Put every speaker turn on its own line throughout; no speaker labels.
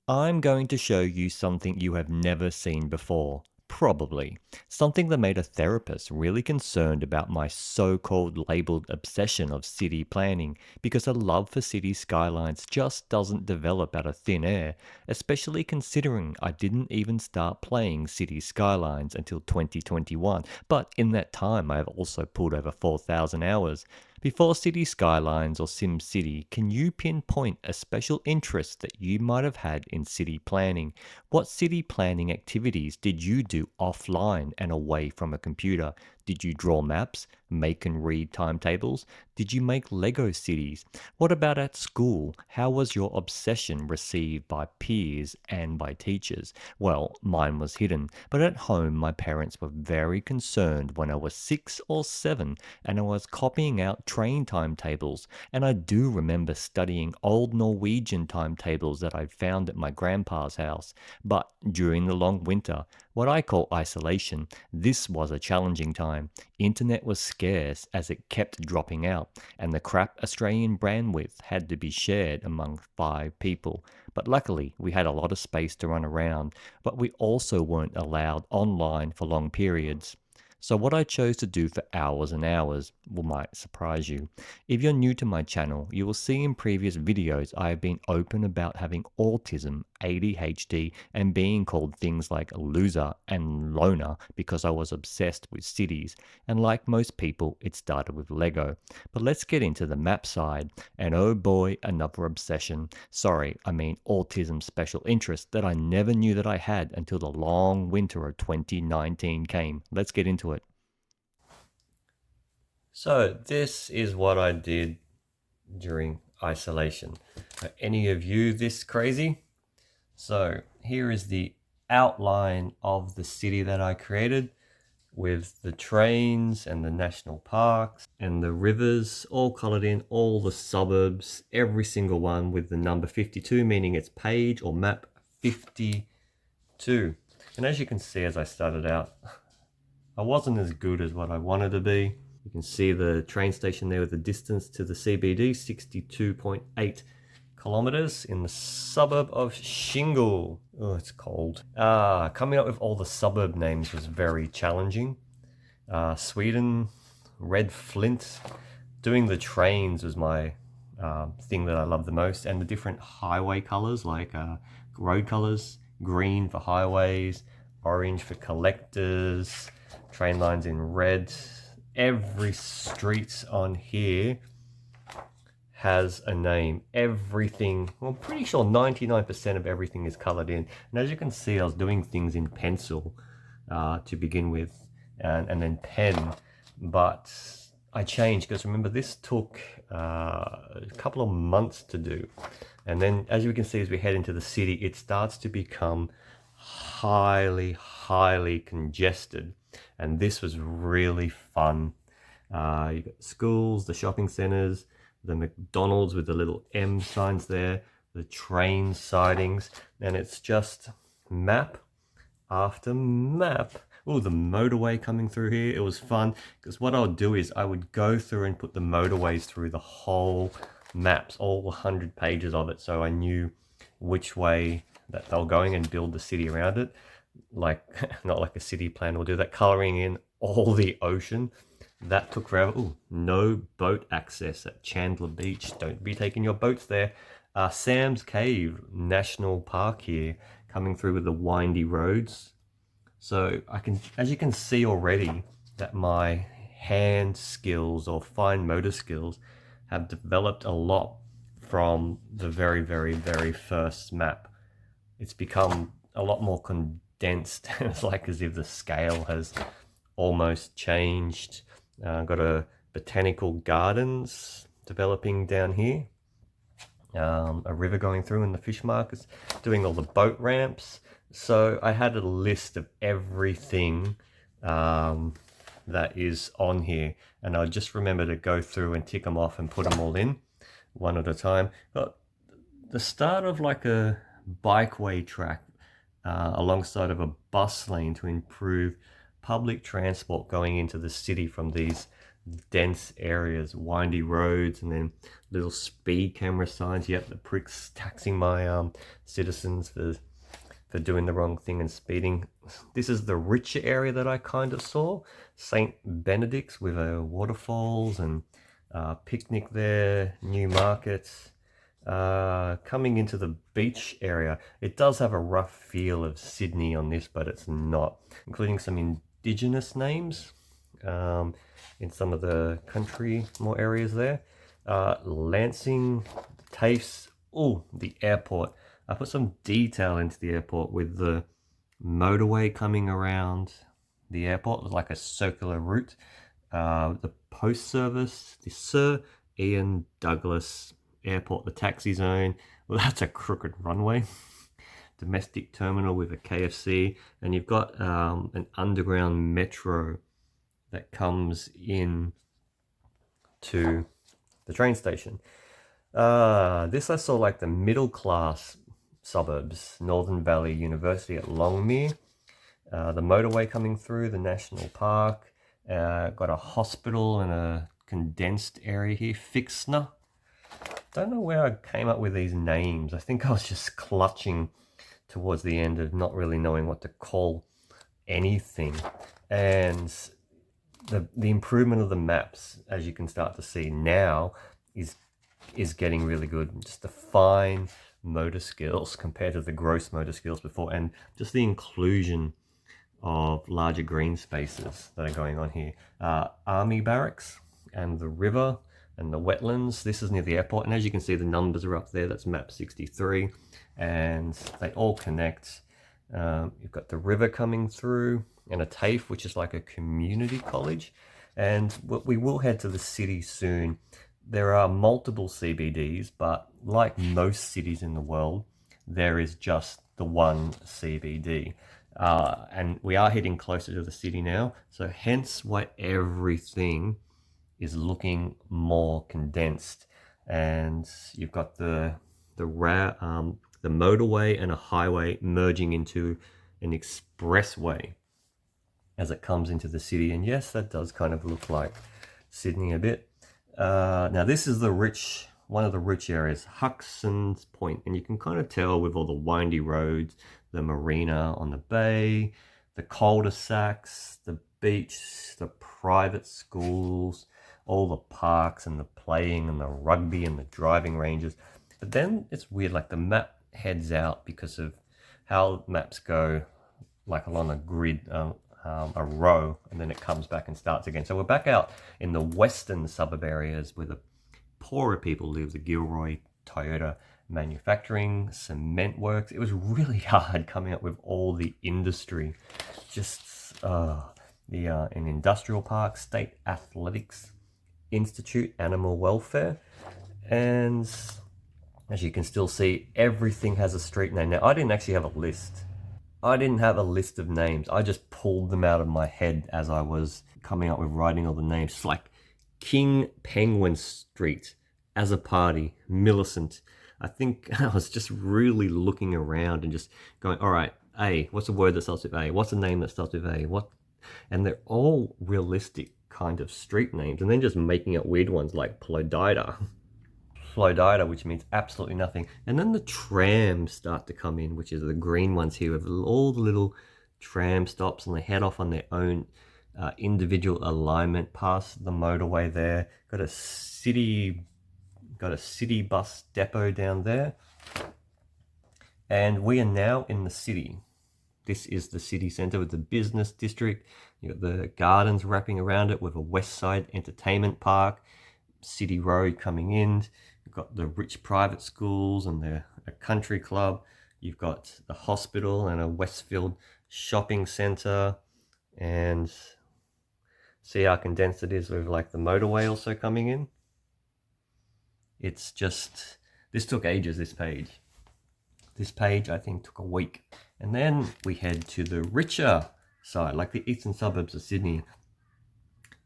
I'm going to show you something you have never seen before. Probably. Something that made a therapist really concerned about my so called labeled obsession of city planning because a love for city skylines just doesn't develop out of thin air, especially considering I didn't even start playing City Skylines until 2021. But in that time, I have also pulled over 4,000 hours. Before City Skylines or Sim City, can you pinpoint a special interest that you might have had in city planning? What city planning activities did you do offline and away from a computer? Did you draw maps, make and read timetables? Did you make Lego cities? What about at school? How was your obsession received by peers and by teachers? Well, mine was hidden, but at home my parents were very concerned when I was 6 or 7 and I was copying out train timetables. And I do remember studying old Norwegian timetables that I found at my grandpa's house. But during the long winter, what I call isolation, this was a challenging time. Internet was scarce as it kept dropping out, and the crap Australian bandwidth had to be shared among 5 people. But luckily, we had a lot of space to run around, but we also weren't allowed online for long periods. So, what I chose to do for hours and hours might surprise you. If you're new to my channel, you will see in previous videos I have been open about having autism, ADHD, and being called things like loser and loner because I was obsessed with cities. And like most people, it started with Lego. But let's get into the map side. And oh boy, another obsession. Sorry, I mean autism special interest that I never knew that I had until the long winter of 2019 came. Let's get into it. So, this is what I did during isolation. Are any of you this crazy? So, here is the outline of the city that I created with the trains and the national parks and the rivers all colored in, all the suburbs, every single one with the number 52, meaning it's page or map 52. And as you can see, as I started out, I wasn't as good as what I wanted to be. You can see the train station there with the distance to the CBD, 62.8 kilometers in the suburb of Shingle. Oh, it's cold. Coming up with all the suburb names was very challenging. Sweden, Red Flint. Doing the trains was my thing that I love the most, and the different highway colors like road colors, green for highways, orange for collectors, train lines in red. Every street on here has a name. Everything, well, I'm pretty sure 99% of everything is colored in. And as you can see, I was doing things in pencil to begin with, and then pen, but I changed because remember this took a couple of months to do. And then as you can see, as we head into the city, it starts to become highly congested. And this was really fun. You got schools, the shopping centers, the McDonald's with the little M signs there, the train sidings, and it's just map after map. Oh, the motorway coming through here. It was fun because what I would do is I would go through and put the motorways through the whole maps, all 100 pages of it, so I knew which way that they were going and build the city around it. Like, not like a city plan will do that, coloring in all the ocean. That took forever. Ooh, no boat access at Chandler Beach. Don't be taking your boats there. Sam's Cave National Park here, coming through with the windy roads. So I can, as you can see already, that my hand skills or fine motor skills have developed a lot from the very first map. It's become a lot more condensed. It's like as if the scale has almost changed. Got a botanical gardens developing down here. A river going through in the fish markets, doing all the boat ramps. So I had a list of everything that is on here, and I just remember to go through and tick them off and put them all in one at a time. But the start of like a bikeway track alongside of a bus lane to improve public transport going into the city from these dense areas, windy roads, and then little speed camera signs. Yep, the pricks taxing my citizens for doing the wrong thing and speeding. This is the richer area that I kind of saw. St. Benedict's with waterfalls and picnic there, new markets. Coming into the beach area, it does have a rough feel of Sydney on this, but it's not, including some indigenous names in some of the country more areas there. Lancing, TAFEs, oh, the airport. I put some detail into the airport with the motorway coming around the airport, like a circular route. The post service, the Sir Ian Douglas Airport, the taxi zone. Well, that's a crooked runway. Domestic terminal with a KFC, and you've got an underground metro that comes in to the train station. This I saw like the middle class suburbs, Northern Valley University at Longmere, the motorway coming through, the national park, got a hospital and a condensed area here, Fixner. Don't know where I came up with these names. I think I was just clutching towards the end of not really knowing what to call anything. And the improvement of the maps, as you can start to see now, is getting really good. Just the fine motor skills compared to the gross motor skills before, and just the inclusion of larger green spaces that are going on here. Army barracks and the river and the wetlands. This is near the airport, and as you can see, the numbers are up there. That's map 63, and they all connect. You've got the river coming through, and a TAFE, which is like a community college. And we will head to the city soon. There are multiple CBDs, but like most cities in the world, there is just the one CBD. And we are heading closer to the city now, so hence why everything is looking more condensed. And you've got the motorway and a highway merging into an expressway as it comes into the city. And yes, that does kind of look like Sydney a bit. Now this is one of the rich areas, Hudson's Point, and you can kind of tell with all the windy roads, the marina on the bay, the cul-de-sacs, the beach, the private schools, all the parks and the playing and the rugby and the driving ranges. But then it's weird, like the map heads out because of how maps go, like along a grid, a row, and then it comes back and starts again. So we're back out in the western suburb areas where the poorer people live, the Gilroy Toyota manufacturing, cement works. It was really hard coming up with all the industry. Just an industrial park, state athletics institute, animal welfare, and as you can still see, everything has a street name. Now, I didn't actually have a list. I didn't have a list of names. I just pulled them out of my head as I was coming up with writing all the names. It's like King Penguin Street, as a party, Millicent. I think I was just really looking around and just going, all right, A, what's a word that starts with A? What's a name that starts with A? What? And they're all realistic kind of street names, and then just making up weird ones like Plodida, which means absolutely nothing. And then the trams start to come in, which is the green ones here with all the little tram stops, and they head off on their own individual alignment past the motorway there. Got a city bus depot down there, and we are now in the city. This is the city centre with the business district. You've got the gardens wrapping around it with a West Side entertainment park, City Road coming in. You've got the rich private schools and a country club. You've got the hospital and a Westfield shopping centre. And see how condensed it is with like the motorway also coming in. It's just, this took ages, this page. This page, I think, took a week. And then we head to the richer side, like the eastern suburbs of Sydney.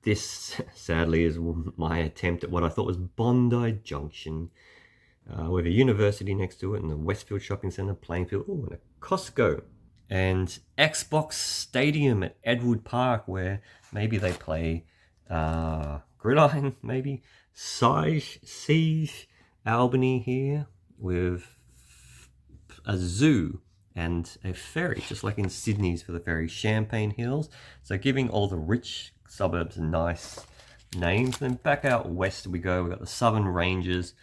This, sadly, is my attempt at what I thought was Bondi Junction, with a university next to it, and the Westfield Shopping Centre, playing field, and a Costco, and Xbox Stadium at Edward Park, where maybe they play Gridiron, maybe. Siege, Albany here with a zoo and a ferry, just like in Sydney's for the ferry, Champagne Hills. So giving all the rich suburbs nice names. Then back out west we go. We've got the Southern Rangers,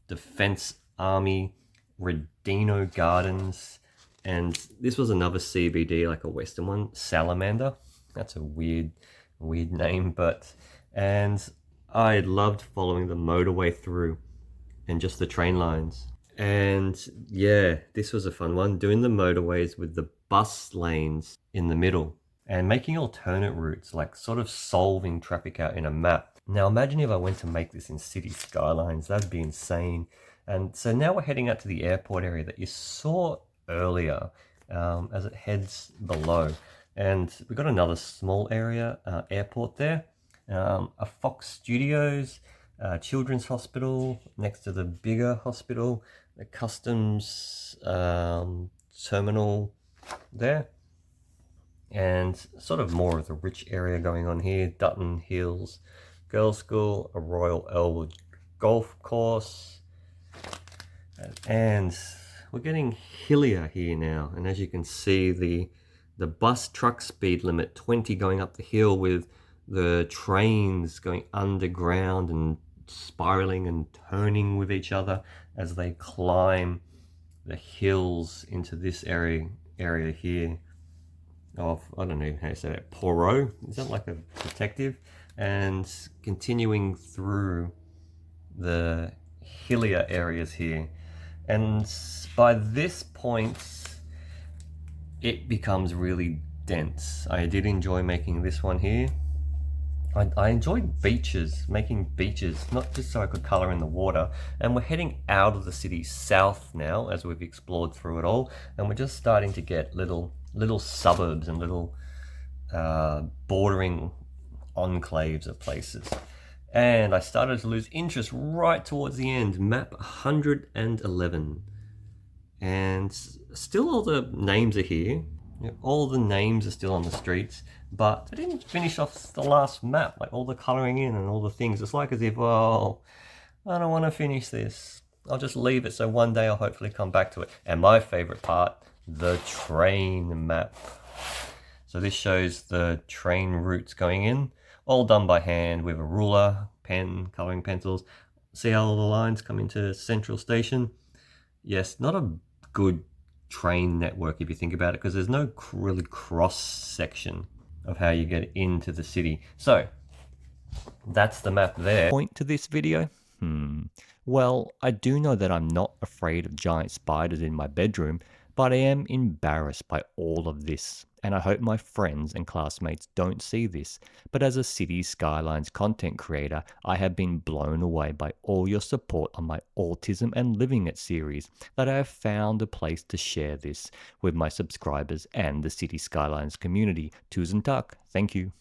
Defence Army, Redino Gardens, and this was another CBD, like a Western one, Salamander. That's a weird name, but and I loved following the motorway through and just the train lines. And yeah, this was a fun one, doing the motorways with the bus lanes in the middle and making alternate routes, like sort of solving traffic out in a map. Now imagine if I went to make this in City Skylines, that'd be insane. And so now we're heading out to the airport area that you saw earlier as it heads below. And we've got another small area, airport there, a Fox Studios, Children's Hospital next to the bigger hospital, the customs terminal there, and sort of more of the rich area going on here. Dutton Hills Girls' School, a Royal Elwood golf course, and we're getting hillier here now. And as you can see, the bus truck speed limit 20 going up the hill, with the trains going underground and spiraling and turning with each other as they climb the hills into this area here of, I don't know how you say that, Poirot, is that like a detective? And continuing through the hillier areas here, and by this point it becomes really dense. I did enjoy making this one here. I enjoyed beaches, making beaches, not just so I could color in the water. And we're heading out of the city south now as we've explored through it all, and we're just starting to get little suburbs and little bordering enclaves of places. And I started to lose interest right towards the end. Map 111, and still all the names are here. All the names are still on the streets, but I didn't finish off the last map, like all the coloring in and all the things. It's like as if, well, I don't want to finish this. I'll just leave it, so one day I'll hopefully come back to it. And my favorite part, the train map. So this shows the train routes going in, all done by hand with a ruler, pen, coloring pencils. See how all the lines come into Central Station? Yes, not a good train network if you think about it, because there's no really cross section of how you get into the city. So that's the map there. Point to this video? Well, I do know that I'm not afraid of giant spiders in my bedroom, but I am embarrassed by all of this, and I hope my friends and classmates don't see this. But as a City Skylines content creator, I have been blown away by all your support on my Autism and Living It series, that I have found a place to share this with my subscribers and the City Skylines community. Tusen tak. Thank you.